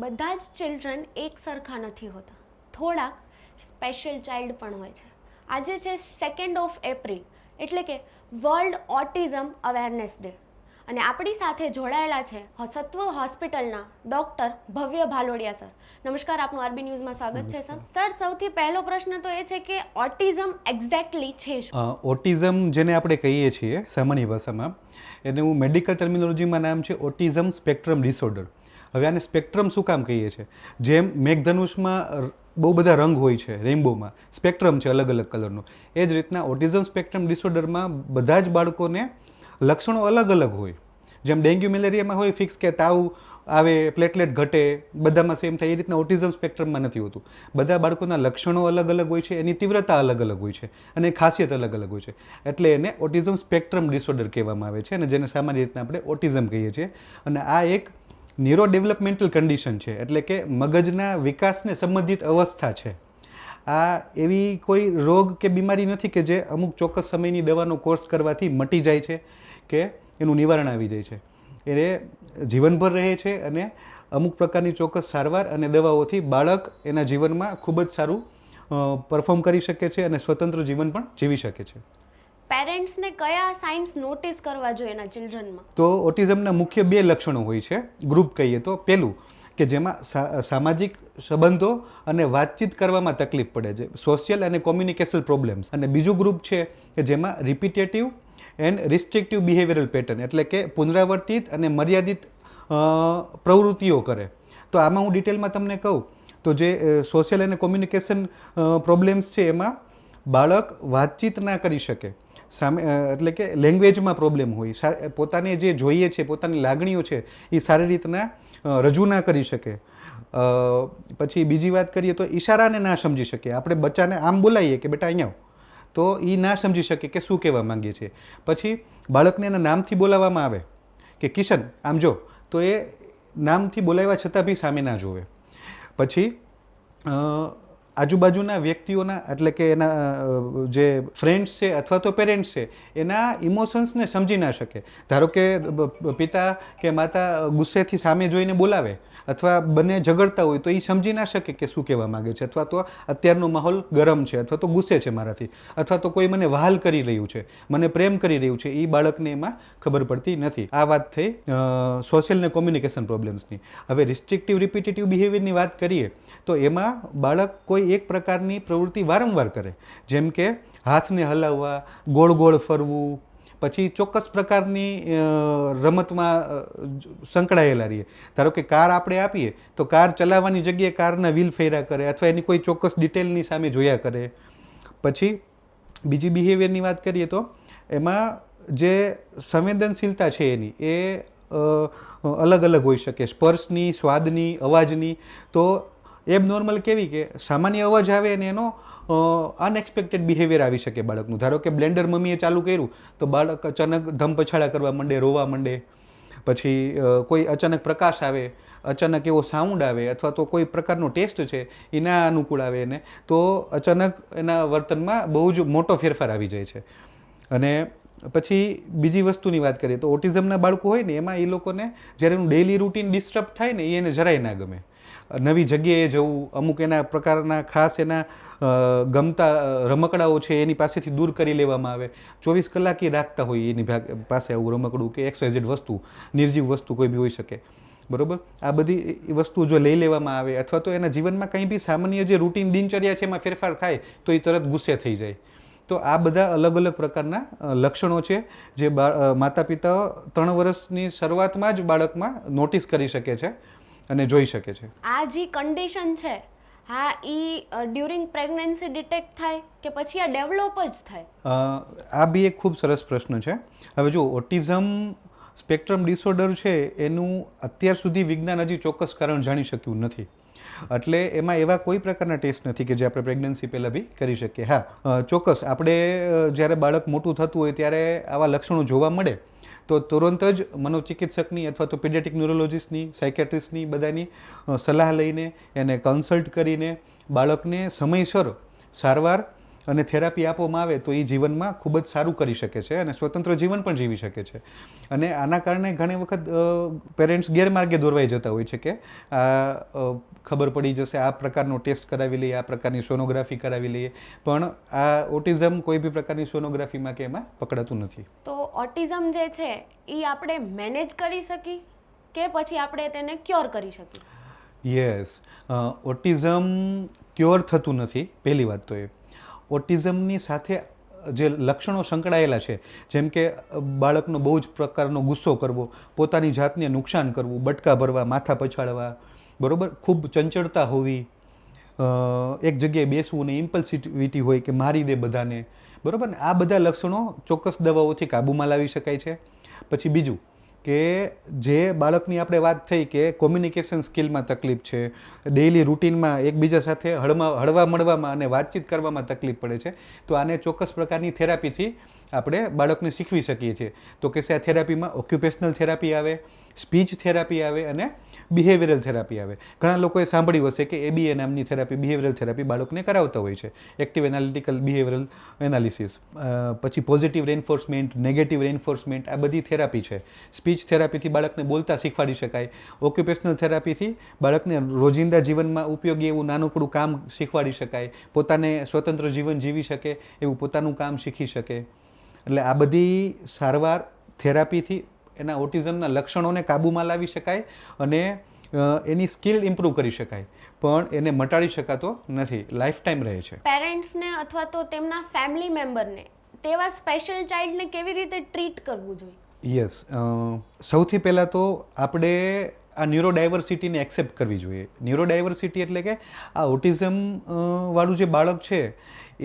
બધા જ ચિલ્ડ્રન એક સરખા નથી હોતા, થોડાક સ્પેશિયલ ચાઇલ્ડ પણ હોય છે. આજે છે 2 એપ્રિલ એટલે કે વર્લ્ડ ઓટિઝમ અવેરનેસ ડે અને આપણી સાથે જોડાયેલા છે સત્વ હોસ્પિટલના ડૉક્ટર ભવ્ય ભાલોડિયા સર. નમસ્કાર, આપનું આરબી ન્યૂઝમાં સ્વાગત છે સર. સર, સૌથી પહેલો પ્રશ્ન તો એ છે કે ઓટિઝમ એક્ઝેક્ટલી છે શું? ઓટિઝમ જેને આપણે કહીએ છીએ સામાન્ય ભાષામાં, એનું મેડિકલ ટર્મિનોલોજીમાં નામ છે ઓટિઝમ સ્પેક્ટ્રમ ડિસઓર્ડર. હવે આને સ્પેક્ટ્રમ શું કામ કહીએ છીએ? જેમ મેઘધનુષમાં બહુ બધા રંગ હોય છે, રેઇનબોમાં સ્પેક્ટ્રમ છે અલગ અલગ કલરનો, એ જ રીતના ઓટિઝમ સ્પેક્ટ્રમ ડિસઓર્ડરમાં બધા જ બાળકોને લક્ષણો અલગ અલગ હોય. જેમ ડેન્ગ્યુ મેલેરિયામાં હોય ફિક્સ કે તાવ આવે, પ્લેટલેટ ઘટે, બધામાં સેમ થાય, એ રીતના ઓટિઝમ સ્પેક્ટ્રમમાં નથી હોતું. બધા બાળકોના લક્ષણો અલગ અલગ હોય છે, એની તીવ્રતા અલગ અલગ હોય છે અને ખાસિયત અલગ અલગ હોય છે. એટલે એને ઓટિઝમ સ્પેક્ટ્રમ ડિસઓર્ડર કહેવામાં આવે છે અને જેને સામાન્ય રીતના આપણે ઓટિઝમ કહીએ છીએ. અને આ એક ન્યુરો ડેવલપમેન્ટલ કન્ડિશન છે, એટલે કે મગજના વિકાસને સંબંધિત અવસ્થા છે. આ એવી કોઈ રોગ કે બીમારી નથી કે જે અમુક ચોક્કસ સમયની દવાનો કોર્સ કરવાથી મટી જાય છે કે એનું નિવારણ આવી જાય છે. એ જીવનભર રહે છે અને અમુક પ્રકારની ચોક્કસ સારવાર અને દવાઓથી બાળક એના જીવનમાં ખૂબ જ સારું પરફોર્મ કરી શકે છે અને સ્વતંત્ર જીવન પણ જીવી શકે છે. પેરેન્ટ્સને કયા સાઇન્સ નોટિસ કરવા જોઈએ એના ચિલ્ડ્રનમાં? તો ઓટિઝમના મુખ્ય 2 લક્ષણો હોય છે, ગ્રુપ કહીએ તો. પહેલું કે જેમાં સામાજિક સંબંધો અને વાતચીત કરવામાં તકલીફ પડે છે, સોશિયલ અને કોમ્યુનિકેશન પ્રોબ્લેમ્સ. અને બીજું ગ્રુપ છે કે જેમાં રિપીટેટિવ એન્ડ રિસ્ટ્રિક્ટિવ બિહેવિયરલ પેટર્ન, એટલે કે પુનરાવર્તિત અને મર્યાદિત પ્રવૃત્તિઓ કરે. તો આમાં હું ડિટેલમાં તમને કહું તો જે સોશિયલ અને કોમ્યુનિકેશન પ્રોબ્લેમ્સ છે એમાં બાળક વાતચીત ના કરી શકે, સામે એટલે કે લેંગ્વેજમાં પ્રોબ્લેમ હોય, પોતાને જે જોઈએ છે, પોતાની લાગણીઓ છે એ સારી રીતના રજૂ ના કરી શકે. પછી બીજી વાત કરીએ તો ઈશારાને ના સમજી શકે. આપણે બચ્ચાને આમ બોલાવીએ કે બેટા અહીંયા આવ, તો એ ના સમજી શકે કે શું કહેવા માંગીએ છીએ. પછી બાળકને એના નામથી બોલાવવામાં આવે કે કિશન આમ જો, તો એ નામથી બોલાવ્યા છતાં બી સામે ના જોવે. પછી આજુબાજુના વ્યક્તિઓના, એટલે કે એના જે ફ્રેન્ડ્સ છે અથવા તો પેરેન્ટ્સ છે, એના ઇમોશન્સને સમજી ના શકે. ધારો કે પિતા કે માતા ગુસ્સેથી સામે જોઈને બોલાવે અથવા બંને ઝઘડતા હોય તો એ સમજી ના શકે કે શું કહેવા માગે છે, અથવા તો અત્યારનો માહોલ ગરમ છે અથવા તો ગુસ્સે છે મારાથી, અથવા તો કોઈ મને વહાલ કરી રહ્યું છે, મને પ્રેમ કરી રહ્યું છે, એ બાળકને એમાં ખબર પડતી નથી. આ વાત થઈ સોશિયલ ને કોમ્યુનિકેશન પ્રોબ્લેમ્સની. હવે રિસ્ટ્રિક્ટિવ રિપીટેટિવ બિહેવિયરની વાત કરીએ તો એમાં બાળક કોઈ એક પ્રકારની પ્રવૃત્તિ વારંવાર કરે, જેમ કે હાથને હલાવવા, ગોળ ગોળ ફરવું, પછી ચોક્કસ પ્રકારની રમતમાં સંકળાયેલા રહીએ. ધારો કે કાર આપણે આપીએ તો કાર ચલાવવાની જગ્યાએ કારના વ્હીલ ફેર્યા કરે અથવા એની કોઈ ચોક્કસ ડિટેલની સામે જોયા કરે. પછી બીજી બિહેવિયરની વાત કરીએ તો એમાં જે સંવેદનશીલતા છે એની એ અલગ અલગ હોઈ શકે, સ્પર્શની, સ્વાદની, અવાજની. તો એબનોર્મલ કેવી કે સામાન્ય અવાજ આવે અને એનો અનએક્સપેક્ટેડ બિહેવિયર આવી શકે બાળકનું. ધારો કે બ્લેન્ડર મમ્મીએ ચાલુ કર્યું તો બાળક અચાનક ધમપછાડા કરવા માંડે, રોવા માંડે. પછી કોઈ અચાનક પ્રકાશ આવે, અચાનક એવો સાઉન્ડ આવે, અથવા તો કોઈ પ્રકારનો ટેસ્ટ છે એના અનુકૂળ આવે એને, તો અચાનક એના વર્તનમાં બહુ જ મોટો ફેરફાર આવી જાય છે. અને પછી બીજી વસ્તુની વાત કરીએ તો ઓટિઝમના બાળકો હોય ને એમાં એ લોકોને જ્યારે એનું ડેઇલી રૂટીન ડિસ્ટર્બ થાય ને એ એને જરાય ના ગમે. નવી જગ્યાએ જવું, અમુક એના પ્રકારના ખાસ એના ગમતા રમકડાઓ છે એની પાસેથી દૂર કરી લેવામાં આવે. 24 કલાક એ રાખતા હોય એની પાસે આવું રમકડું કે XYZ વસ્તુ, નિર્જીવ વસ્તુ કોઈ બી હોઈ શકે, બરોબર. આ બધી વસ્તુ જો લઈ લેવામાં આવે અથવા તો એના જીવનમાં કંઈ બી સામાન્ય જે રૂટીન દિનચર્યા છે એમાં ફેરફાર થાય તો એ તરત ગુસ્સે થઈ જાય. તો આ બધા અલગ અલગ પ્રકારના લક્ષણો છે જે માતા પિતાઓ 3 વર્ષની શરૂઆતમાં જ બાળકમાં નોટિસ કરી શકે છે અને જોઈ શકે છે. આ જે કન્ડિશન છે, હા, એ ડ્યુરિંગ પ્રેગ્નન્સી ડિટેક્ટ થાય કે પછી આ ડેવલપ જ થાય? આ બી એક ખૂબ સરસ પ્રશ્ન છે. હવે જો ઓટિઝમ સ્પેક્ટ્રમ ડિસઓર્ડર છે એનું અત્યાર સુધી વિજ્ઞાન હજી ચોક્કસ કારણ જાણી શક્યું નથી. એટલે એમાં એવા કોઈ પ્રકારના ટેસ્ટ નથી કે જે આપણે પ્રેગ્નન્સી પહેલાં બી કરી શકીએ. હા, ચોક્કસ આપણે જ્યારે બાળક મોટું થતું હોય ત્યારે આવા લક્ષણો જોવા મળે તો તુરંત જ મનોચિકિત્સકની અથવા તો પીડિયાટ્રિક ન્યુરોલોજિસ્ટની, સાયકેટ્રિસ્ટની બધાની સલાહ લઈને એને કન્સલ્ટ કરીને બાળકને સમયસર સારવાર અને થેરાપી આપવામાં આવે તો એ જીવનમાં ખૂબ જ સારું કરી શકે છે અને સ્વતંત્ર જીવન પણ જીવી શકે છે. અને આના કારણે ઘણી વખત પેરેન્ટ્સ ગેરમાર્ગે દોરવાઈ જતા હોય છે કે આ ખબર પડી જશે, આ પ્રકારનો ટેસ્ટ કરાવી લઈએ, આ પ્રકારની સોનોગ્રાફી કરાવી લઈએ, પણ આ ઓટિઝમ કોઈ બી પ્રકારની સોનોગ્રાફીમાં કે એમાં પકડાતું નથી. તો ઓટિઝમ જે છે એ આપણે મેનેજ કરી શકીએ કે પછી આપણે તેને ક્યોર કરી શકીએ? યસ, ઓટિઝમ ક્યોર થતું નથી, પહેલી વાત તો એ. ઓટિઝમની સાથે જે લક્ષણો સંકળાયેલા છે, જેમ કે બાળકનો બહુ જ પ્રકારનો ગુસ્સો કરવો, પોતાની જાતને નુકસાન કરવું, બટકા ભરવા, માથા પછાડવા, બરોબર, ખૂબ ચંચળતા હોવી, એક જગ્યાએ બેસવું ને ઇમ્પલ્સિવિટી હોય કે મારી દે બધાને, બરોબર ને, આ બધા લક્ષણો ચોક્કસ દવાઓથી કાબૂમાં લાવી શકાય છે. પછી બીજું કે જે બાળકની આપણે વાત થઈ કે કોમ્યુનિકેશન સ્કિલમાં તકલીફ છે, ડેઇલી રૂટીનમાં એકબીજા સાથે હળવા મળવામાં અને વાતચીત કરવામાં તકલીફ પડે છે, તો આને ચોક્કસ પ્રકારની થેરાપીથી આપણે બાળકને શીખવી શકીએ છીએ. તો કે આ થેરાપીમાં ઓક્યુપેશનલ થેરાપી આવે, સ્પીચ થેરાપી આવે અને બિહેવિયરલ થેરાપી આવે. ઘણા લોકોએ સાંભળ્યું હશે કે ABA નામની થેરાપી, બિહેવિયરલ થેરાપી બાળકને કરાવતા હોય છે, એક્ટિવ એનાલિટિકલ બિહેવિયરલ એનાલિસિસ. પછી પોઝિટિવ રેન્ફોર્સમેન્ટ, નેગેટિવ રેન્ફોર્સમેન્ટ, આ બધી થેરાપી છે. સ્પીચ થેરાપીથી બાળકને બોલતા શીખવાડી શકાય. ઓક્યુપેશનલ થેરાપીથી બાળકને રોજિંદા જીવનમાં ઉપયોગી એવું નાનકડું કામ શીખવાડી શકાય, પોતાને સ્વતંત્ર જીવન જીવી શકે એવું પોતાનું કામ શીખી શકે. એટલે આ બધી સારવાર થેરાપીથી એના ઓટિઝમના લક્ષણોને કાબૂમાં લાવી શકાય અને એની સ્કિલ ઇમ્પ્રૂવ કરી શકાય, પણ એને મટાડી શકાતો નથી, લાઈફ ટાઈમ રહે છે. પેરેન્ટ્સને અથવા તો તેમના ફેમિલી મેમ્બરને તેવા સ્પેશિયલ ચાઇલ્ડને કેવી રીતે ટ્રીટ કરવું જોઈએ? યસ, સૌથી પહેલાં તો આપણે આ ન્યુરોડાયવર્સિટીને એક્સેપ્ટ કરવી જોઈએ. ન્યુરોડાયવર્સિટી એટલે કે આ ઓટિઝમ વાળું જે બાળક છે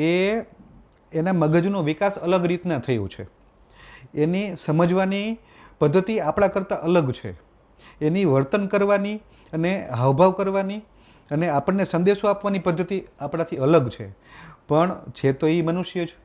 એ એના મગજનો વિકાસ અલગ રીતના થયો છે, એની સમજવાની પદ્ધતિ આપણા કરતાં અલગ છે, એની વર્તન કરવાની અને હાવભાવ કરવાની અને આપણને સંદેશો આપવાની પદ્ધતિ આપણાથી અલગ છે, પણ છે તો એ મનુષ્ય જ,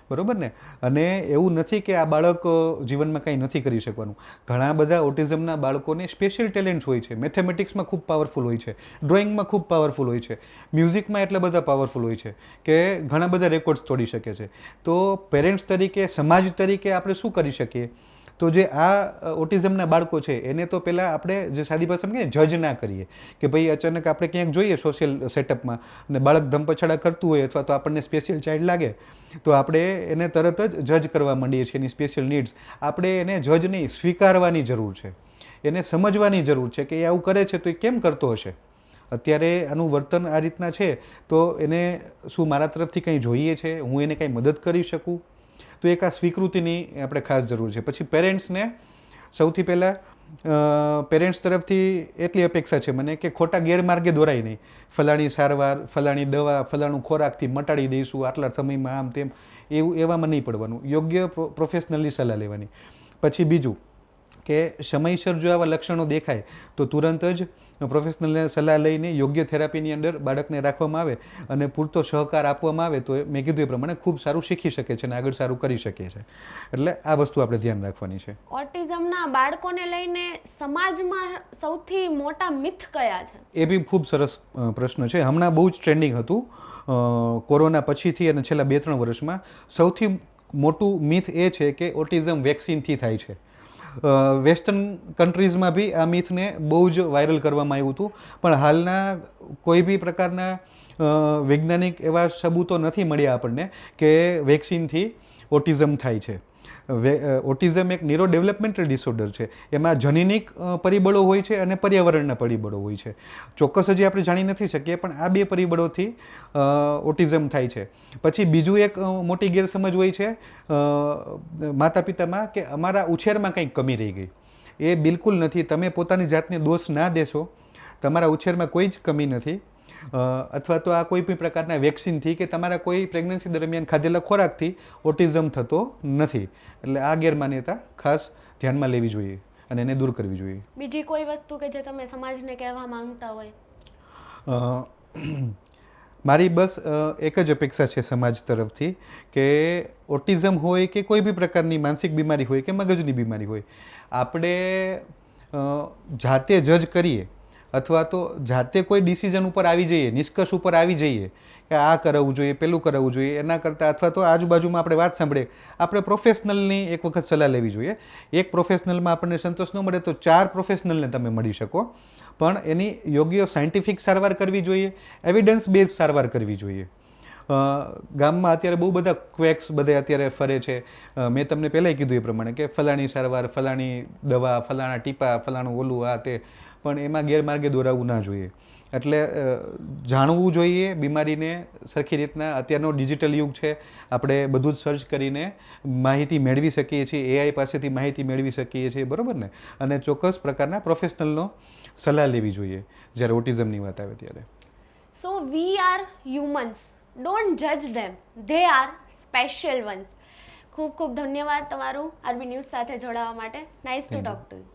બરોબર ને. અને એવું નથી કે આ બાળક જીવનમાં કંઈ નથી કરી શકવાનું. ઘણા બધા ઓટિઝમના બાળકોને સ્પેશિયલ ટેલેન્ટ્સ હોય છે, મેથેમેટિક્સમાં ખૂબ પાવરફુલ હોય છે, ડ્રોઈંગમાં ખૂબ પાવરફુલ હોય છે, મ્યુઝિકમાં એટલા બધા પાવરફુલ હોય છે કે ઘણા બધા રેકોર્ડ્સ તોડી શકે છે. તો પેરેન્ટ્સ તરીકે, સમાજ તરીકે આપણે શું કરી શકીએ? તો જે આ ઓટિઝમના બાળકો છે એને તો પહેલાં આપણે જે સાદી ભાષામાં કહીએ જજ ના કરીએ કે ભાઈ અચાનક આપણે ક્યાંક જોઈએ સોશિયલ સેટઅપમાં અને બાળક ધમપછાડા કરતું હોય અથવા તો આપણને સ્પેશિયલ ચાઇલ્ડ લાગે તો આપણે એને તરત જ જજ કરવા માંડીએ છીએ એની સ્પેશિયલ નીડ્સ. આપણે એને જજ નહીં, સ્વીકારવાની જરૂર છે, એને સમજવાની જરૂર છે કે એ આવું કરે છે તો એ કેમ કરતો હશે, અત્યારે આનું વર્તન આ રીતના છે તો એને શું મારા તરફથી કંઈ જોઈએ છે, હું એને કંઈ મદદ કરી શકું? તો એક આ સ્વીકૃતિની આપણે ખાસ જરૂર છે. પછી પેરેન્ટ્સને સૌથી પહેલાં પેરેન્ટ્સ તરફથી એટલી અપેક્ષા છે મને કે ખોટા ગેરમાર્ગે દોરાય નહીં. ફલાણી સારવાર, ફલાણી દવા, ફલાણું ખોરાકથી મટાડી દઈશું આટલા સમયમાં, આમ તેમ, એવું એવામાં નહીં પડવાનું, યોગ્ય પ્રોફેશનલની સલાહ લેવાની. પછી બીજું કે સમયસર જો આવા લક્ષણો દેખાય તો તુરંત જ પ્રોફેશનલને સલાહ લઈને યોગ્ય થેરાપીની અંદર બાળકને રાખવામાં આવે અને પૂરતો સહકાર આપવામાં આવે તો મેં કીધું એ પ્રમાણે ખૂબ સારું શીખી શકે છે અને આગળ સારું કરી શકે છે. એટલે આ વસ્તુ આપણે ધ્યાન રાખવાની છે. ઓટિઝમના બાળકોને લઈને સમાજમાં સૌથી મોટા મિથ કયા છે? એ બી ખૂબ સરસ પ્રશ્ન છે. હમણાં બહુ જ ટ્રેન્ડિંગ હતું કોરોના પછીથી અને છેલ્લા 2-3 વર્ષમાં. સૌથી મોટું મિથ એ છે કે ઓટિઝમ વેક્સિનથી થાય છે. વેસ્ટર્ન કન્ટ્રીઝમાં બી આ મિથને બહુ જ વાયરલ કરવામાં આવ્યું હતું, પણ હાલના કોઈ બી પ્રકારના વૈજ્ઞાનિક એવા સબૂતો નથી મળ્યા આપણને કે વેક્સિનથી ઓટિઝમ થાય છે. ઓટિઝમ એક ન્યુરો ડેવલપમેન્ટલ ડિસઓર્ડર છે, એમાં જનીનિક પરિબળો હોય છે અને પર્યાવરણના પરિબળો હોય છે. ચોક્કસ હજી આપણે જાણી નથી શકીએ પણ આ 2 પરિબળોથી ઓટિઝમ થાય છે. પછી બીજું એક મોટી ગેરસમજ હોય છે માતા પિતામાં કે અમારા ઉછેરમાં કંઈક કમી રહી ગઈ. એ બિલકુલ નથી. તમે પોતાની જાતને દોષ ના દેશો, તમારા ઉછેરમાં કોઈ જ કમી નથી, અથવા તો આ કોઈ પણ પ્રકારના વેક્સિનથી કે તમારા કોઈ પ્રેગ્નન્સી દરમિયાન ખાધેલા ખોરાકથી ઓટિઝમ થતો નથી. એટલે આ ગેરમાન્યતા ખાસ ધ્યાનમાં લેવી જોઈએ અને એને દૂર કરવી જોઈએ. બીજી કોઈ વસ્તુ કે જે તમે સમાજને કહેવા માંગતા હોય? મારી બસ એક જ અપેક્ષા છે સમાજ તરફથી કે ઓટિઝમ હોય કે કોઈ બી પ્રકારની માનસિક બીમારી હોય કે મગજની બીમારી હોય, આપણે જાતે જજ કરીએ અથવા તો જાતે કોઈ ડિસિઝન ઉપર આવી જઈએ, નિષ્કર્ષ ઉપર આવી જઈએ કે આ કરાવવું જોઈએ, પેલું કરાવવું જોઈએ, એના કરતાં અથવા તો આજુબાજુમાં આપણે વાત સાંભળીએ, આપણે પ્રોફેશનલની એક વખત સલાહ લેવી જોઈએ. એક પ્રોફેશનલમાં આપણને સંતોષ ન મળે તો 4 પ્રોફેશનલને તમે મળી શકો, પણ એની યોગ્ય સાયન્ટિફિક સારવાર કરવી જોઈએ, એવિડન્સ બેઝ સારવાર કરવી જોઈએ. ગામમાં અત્યારે બહુ બધા ક્વેક્સ બધે અત્યારે ફરે છે. મેં તમને પહેલાંય કીધું એ પ્રમાણે કે ફલાણી સારવાર, ફલાણી દવા, ફલાણા ટીપા, ફલાણું ઓલું આ તે, પણ એમાં ગેરમાર્ગે દોરાવવું ના જોઈએ. એટલે જાણવું જોઈએ બીમારીને સરખી રીતના. અત્યારનો ડિજિટલ યુગ છે, આપણે બધું જ સર્ચ કરીને માહિતી મેળવી શકીએ છીએ, એઆઈ પાસેથી માહિતી મેળવી શકીએ છીએ, બરાબર ને? અને ચોક્કસ પ્રકારના પ્રોફેશનલનો સલાહ લેવી જોઈએ જ્યારે ઓટિઝમની વાત આવે ત્યારે. સો વી આર હ્યુમન્સ, ડોન્ટ જજ ધેમ, ધે આર સ્પેશિયલ વન્સ. ખૂબ ખૂબ ધન્યવાદ તમારું આરબી ન્યૂઝ સાથે જોડાવા માટે. Nice to talk to you.